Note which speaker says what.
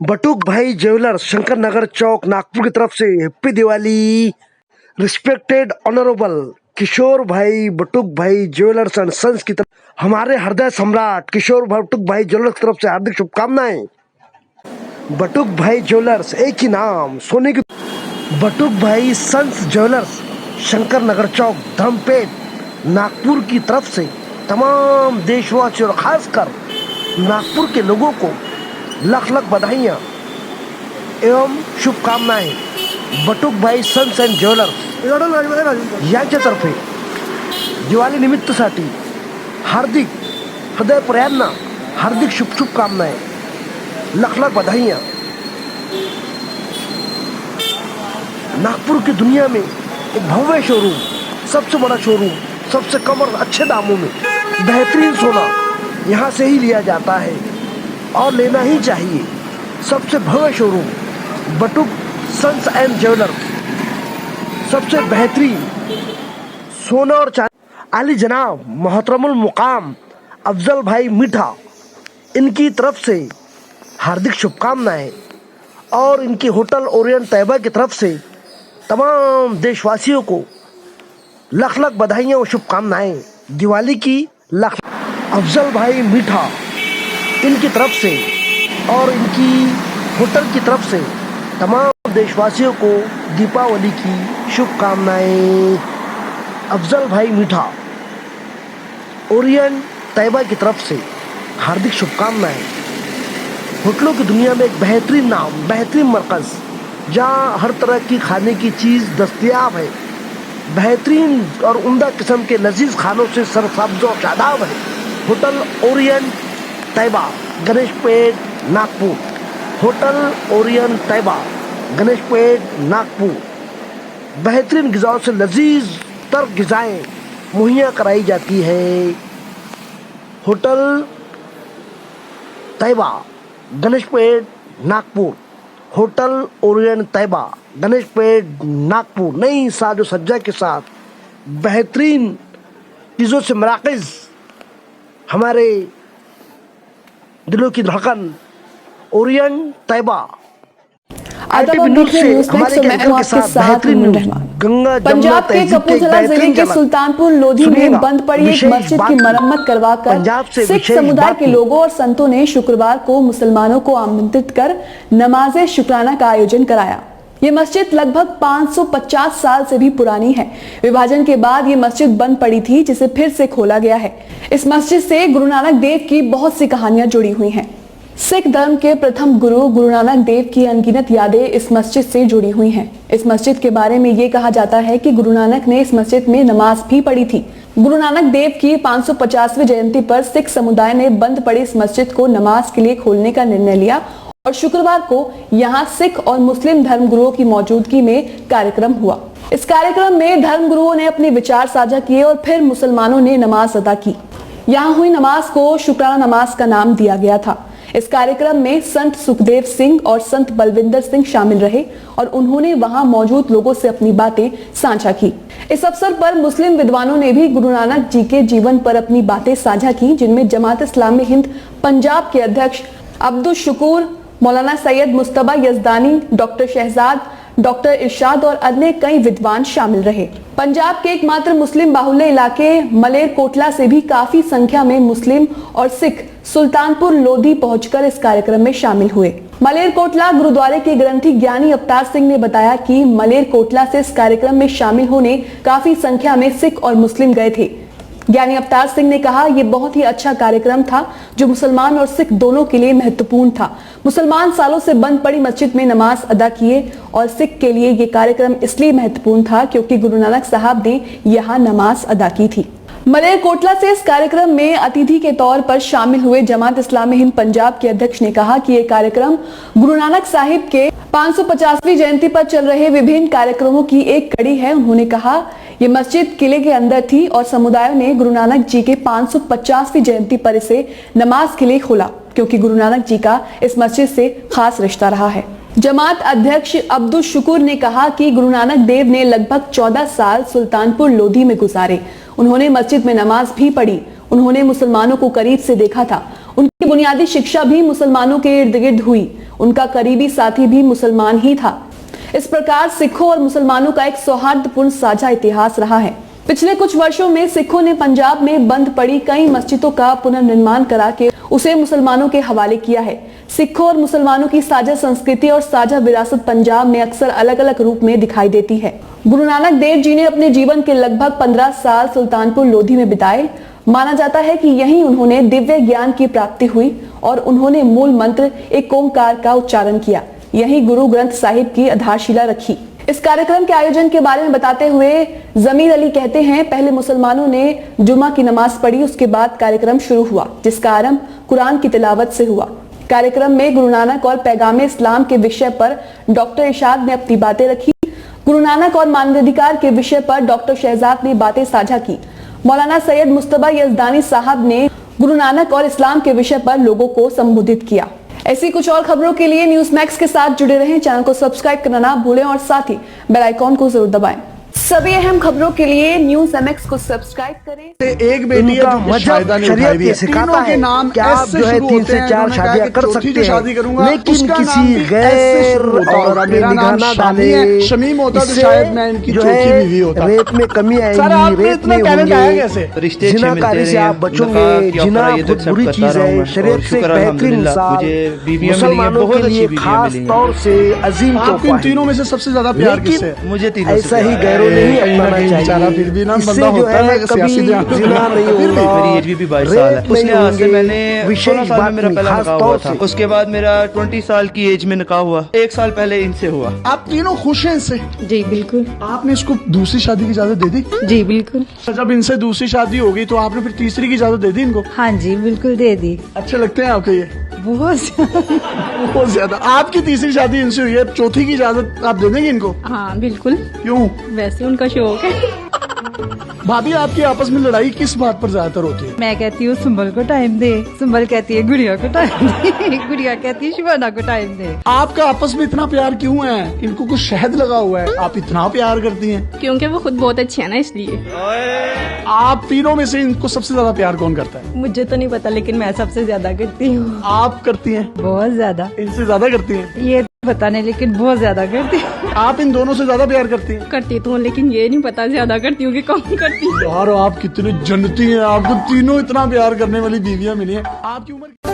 Speaker 1: बटुक भाई ज्वेलर्स, शंकर नगर चौक, नागपुर की तरफ से हैप्पी दिवाली। रिस्पेक्टेड ऑनरेबल किशोर भाई बटुक भाई ज्वेलर्स एंड सन्स की तरफ हमारे हृदय सम्राट किशोर बटुक भाई ज्वेलर्स की तरफ से हार्दिक शुभकामनाएं। बटुक भाई ज्वेलर्स एक ही नाम, सोने की। बटुक भाई सन्स ज्वेलर्स, शंकर नगर चौक, धर्मपेट, नागपुर की तरफ से तमाम देशवासियों और खासकर नागपुर के लोगों को लाख लाख बधाइयाँ एवं शुभकामनाएं। बटुक भाई सन्स अँड ज्वेलर्स यांच्यातर्फे दिवाळी निमित्तासाठी हार्दिक हृदयपर्यांना हार्दिक शुभकामनाएं, लाख लाख बधाइयाँ। नागपुर की दुनिया में एक भव्य शोरूम, सबसे बड़ा शोरूम, सबसे कम और अच्छे दामों में बेहतरीन सोना यहाँ से ही लिया जाता है और लेना ही चाहिए। सबसे भव्य showroom Batuk sons and jewellers, सबसे बेहतरीन सोना और चांदी। आली जनाब मोहतरमुल मुकाम अफजल भाई मीठा, इनकी तरफ से हार्दिक शुभकामनाएं और इनकी होटल ओरिएंट तैयबा की तरफ से तमाम देशवासियों को लाख लाख बधाइयाँ और शुभकामनाएं दिवाली की। लाख अफजल भाई मीठा इनकी तरफ से और इनकी होटल की तरफ से तमाम देशवासियों को दीपावली की शुभकामनाएं। अफजल भाई मीठा ओरिएंट तैयबा की तरफ से हार्दिक शुभकामनाएं। होटलों की दुनिया में एक बेहतरीन नाम, बेहतरीन मरकज़, जहाँ हर तरह की खाने की चीज़ दस्तयाब है। बेहतरीन और उम्दा किस्म के लजीज खानों से सरसब्ज और शादाब है। होटल ओरिएंट तैयबा, गणेश पेट, नागपुर। होटल ओरिएंट तैयबा, गणेश पेट, नागपुर। बेहतरीन ग़िज़ाओं से लजीज तर ग़िज़ाएँ मुहैया कराई जाती है। होटल तैयबा, गणेश पेट, नागपुर। होटल ओरिएंट तैयबा, गणेश पेट, नागपुर। नई साजो सज्जा के साथ बेहतरीन चीज़ों से मराकज़, हमारे दिलों की धड़कन ओरिएंट तैयबा।
Speaker 2: पंजाब के कपूरथला जिले के सुल्तानपुर लोधी में बंद पड़ी एक मस्जिद की मरम्मत करवाकर सिख समुदाय के लोगों और संतों ने शुक्रवार को मुसलमानों को आमंत्रित कर नमाज़े शुक्राना का आयोजन कराया। ये मस्जिद लगभग 550 साल से भी पुरानी है। विभाजन के बाद ये मस्जिद बंद पड़ी थी, जिसे फिर से खोला गया है। इस मस्जिद से गुरु नानक देव की बहुत सी कहानियां जुड़ी हुई हैं। सिख धर्म के प्रथम गुरु नानक देव की अनगिनत यादें इस मस्जिद से जुड़ी हुई हैं। इस मस्जिद के बारे में ये कहा जाता है कि गुरु नानक ने इस मस्जिद में नमाज भी पढ़ी थी। गुरु नानक देव की 550वीं जयंती पर सिख समुदाय ने बंद पड़ी इस मस्जिद को नमाज के लिए खोलने का निर्णय लिया और शुक्रवार को यहाँ सिख और मुस्लिम धर्म गुरुओं की मौजूदगी में कार्यक्रम हुआ। इस कार्यक्रम में धर्म गुरुओं ने अपने विचार साझा किए और फिर मुसलमानों ने नमाज अदा की। यहाँ हुई नमाज को शुक्राना नमाज का नाम दिया गया था। इस कार्यक्रम में संत सुखदेव सिंह और संत बलविंदर सिंह शामिल रहे और उन्होंने वहां मौजूद लोगों से अपनी बातें साझा की। इस अवसर पर मुस्लिम विद्वानों ने भी गुरु नानक जी के जीवन पर अपनी बातें साझा की, जिनमें जमात इस्लामी हिंद पंजाब के अध्यक्ष अब्दुल शुकूर, मौलाना सैयद मुस्तबा यजदानी, डॉक्टर शहजाद, डॉक्टर इरशाद और अन्य कई विद्वान शामिल रहे। पंजाब के एकमात्र मुस्लिम बाहुल्य इलाके मलेरकोटला से भी काफी संख्या में मुस्लिम और सिख सुल्तानपुर लोधी पहुंचकर इस कार्यक्रम में शामिल हुए। मलेरकोटला गुरुद्वारे के ग्रंथी ज्ञानी अवतार सिंह ने बताया कि मलेरकोटला से इस कार्यक्रम में शामिल होने काफी संख्या में सिख और मुस्लिम गए थे। ज्ञानी अवतार सिंह ने कहा, ये बहुत ही अच्छा कार्यक्रम था जो मुसलमान और सिख दोनों के लिए महत्वपूर्ण था। मुसलमान सालों से बंद पड़ी मस्जिद में नमाज अदा किए और सिख के लिए ये कार्यक्रम इसलिए महत्वपूर्ण था क्योंकि गुरु नानक साहब ने यहाँ नमाज अदा की थी। मलेरकोटला से इस कार्यक्रम में अतिथि के तौर पर शामिल हुए जमात इस्लामी हिंद पंजाब के अध्यक्ष ने कहा कि ये कार्यक्रम गुरु नानक साहिब के 550वीं जयंती पर चल रहे विभिन्न कार्यक्रमों की एक कड़ी है। उन्होंने कहा, ये मस्जिद किले के अंदर थी और समुदायों ने गुरु नानक जी के 550वीं जयंती पर इसे नमाज के लिए खोला क्योंकि गुरु नानक जी का इस मस्जिद से खास रिश्ता रहा है। जमात अध्यक्ष अब्दुल शुकूर ने कहा कि गुरु नानक देव ने लगभग 14 साल सुल्तानपुर लोधी में गुजारे। उन्होंने मस्जिद में नमाज भी पढ़ी। उन्होंने मुसलमानों को करीब से देखा था। उनके बुनियादी शिक्षा भी मुसलमानों के इर्द गिर्द हुई। उनका करीबी साथी भी मुसलमान ही था। इस प्रकार सिखों और मुसलमानों का एक सौहार्दपूर्ण साझा इतिहास रहा है। पिछले कुछ वर्षों में सिखों ने पंजाब में बंद पड़ी कई मस्जिदों का पुनर्निर्माण करा के उसे मुसलमानों के हवाले किया है। सिखों और मुसलमानों की साझा संस्कृति और साझा विरासत पंजाब में अक्सर अलग अलग रूप में दिखाई देती है। गुरु नानक देव जी ने अपने जीवन के लगभग 15 साल सुल्तानपुर लोधी में बिताए। माना जाता है कि यहीं उन्होंने दिव्य ज्ञान की प्राप्ति हुई और उन्होंने मूल मंत्र एक ओंकार का उच्चारण किया। यहीं गुरु ग्रंथ साहिब की आधारशिला रखी। इस कार्यक्रम के आयोजन के बारे में बताते हुए जमीर अली कहते हैं, पहले मुसलमानों ने जुमा की नमाज पढ़ी, उसके बाद कार्यक्रम शुरू हुआ जिसका आरंभ कुरान की तिलावत से हुआ। कार्यक्रम में गुरु नानक और पैगाम इस्लाम के विषय पर डॉक्टर इरशाद ने अपनी बातें रखी। गुरु नानक और मानवाधिकार के विषय पर डॉक्टर शहजाद ने बातें साझा की। मौलाना सैयद मुस्तबा यजदानी साहब ने गुरु नानक और इस्लाम के विषय पर लोगों को संबोधित किया। ऐसी कुछ और खबरों के लिए न्यूज़ मैक्स के साथ जुड़े रहें। चैनल को सब्सक्राइब करना ना भूलें और साथ ही बेल आइकॉन को जरूर दबाएं। सभी अहम खबरों के लिए न्यूज़ एमएक्स को सब्सक्राइब करें।
Speaker 3: एक बेटी
Speaker 1: का मजहब शरीयत ये सिखाता है कि आप जो है 3 से 4 शादियां कर सकते हैं, लेकिन किसी गैर औरत में निगाह ना डाले।
Speaker 3: शमीम होता तो
Speaker 1: इससे
Speaker 3: शायद मैं इनकी
Speaker 1: जो
Speaker 3: चौथी
Speaker 1: है
Speaker 3: बीवी होता।
Speaker 1: रेप में कमी आएगी, रेप में होंगे, जिनाकारी से आप बचोगे। जिना बहुत बुरी चीज है, शरीयत से एक बेहतरीन इंसान मुसलमानों के लिए खास तौर से अजीम
Speaker 3: आपको इन तीनों में से सबसे ज्यादा प्यार किससे है?
Speaker 4: मुझे तीनों
Speaker 1: ऐसा ही गैरों नहीं अपनाना चाहिए।
Speaker 3: फिर भी ना
Speaker 1: इससे
Speaker 3: बंदा
Speaker 1: जो
Speaker 3: होता
Speaker 1: है
Speaker 3: है
Speaker 1: कभी
Speaker 3: सियासी ध्यान
Speaker 1: जिना नहीं होगा,
Speaker 4: मेरी एज भी 22 साल है।
Speaker 1: रेप
Speaker 4: उस
Speaker 1: नहीं
Speaker 4: लिहाज से
Speaker 1: होंगे।
Speaker 4: मैंने 16
Speaker 1: विशेष
Speaker 4: साल में
Speaker 1: बात
Speaker 4: मेरा
Speaker 1: नहीं,
Speaker 4: पहला
Speaker 1: खास
Speaker 4: निकाह
Speaker 1: तौर
Speaker 4: हुआ था।
Speaker 1: से
Speaker 4: उसके बाद मेरा 20 साल की एज में निकाह हुआ। 1 साल पहले इनसे हुआ।
Speaker 3: आप तीनों खुश हैं इससे?
Speaker 5: जी बिल्कुल।
Speaker 3: आपने इसको दूसरी शादी की इजाजत दे दी?
Speaker 5: जी बिल्कुल।
Speaker 3: जब इनसे दूसरी शादी होगी तो आपने फिर तीसरी की इजाजत दे दी इनको?
Speaker 5: हाँ जी बिल्कुल दे दी।
Speaker 3: अच्छे लगते हैं आपके ये?
Speaker 5: बहुत
Speaker 3: ज्यादा। आपकी तीसरी शादी इनसे हुई है, चौथी की इजाजत आप दे देंगे इनको?
Speaker 5: हाँ बिल्कुल।
Speaker 3: क्यों?
Speaker 5: वैसे उनका शौक है।
Speaker 3: भाभी आपकी आपस में लड़ाई किस बात पर ज्यादातर होती है?
Speaker 5: मैं कहती हूँ सुंबल को टाइम दे, सुंबल कहती है गुड़िया को टाइम दे, गुड़िया कहती है शिवाना को टाइम दे।
Speaker 3: आपका आपस में इतना प्यार क्यों है? इनको कुछ शहद लगा हुआ है, आप इतना प्यार करती हैं?
Speaker 6: क्योंकि वो खुद बहुत अच्छे है ना, इसलिए।
Speaker 3: आप तीनों में से इनको सबसे ज्यादा प्यार कौन करता है?
Speaker 5: मुझे तो नहीं पता, लेकिन मैं सबसे ज्यादा करती हूँ।
Speaker 3: आप करती हैं?
Speaker 5: बहुत ज्यादा।
Speaker 3: इनसे ज्यादा करती हैं?
Speaker 5: ये पता नहीं, लेकिन बहुत ज्यादा करती हूँ।
Speaker 3: आप इन दोनों से ज्यादा प्यार करती हैं?
Speaker 6: करती तो हूँ, लेकिन ये नहीं पता ज्यादा करती हूँ कि कम करती हूँ।
Speaker 3: यार आप कितने जन्नती हैं, आपको तीनों इतना प्यार करने वाली बीवियां मिली हैं। आपकी उम्र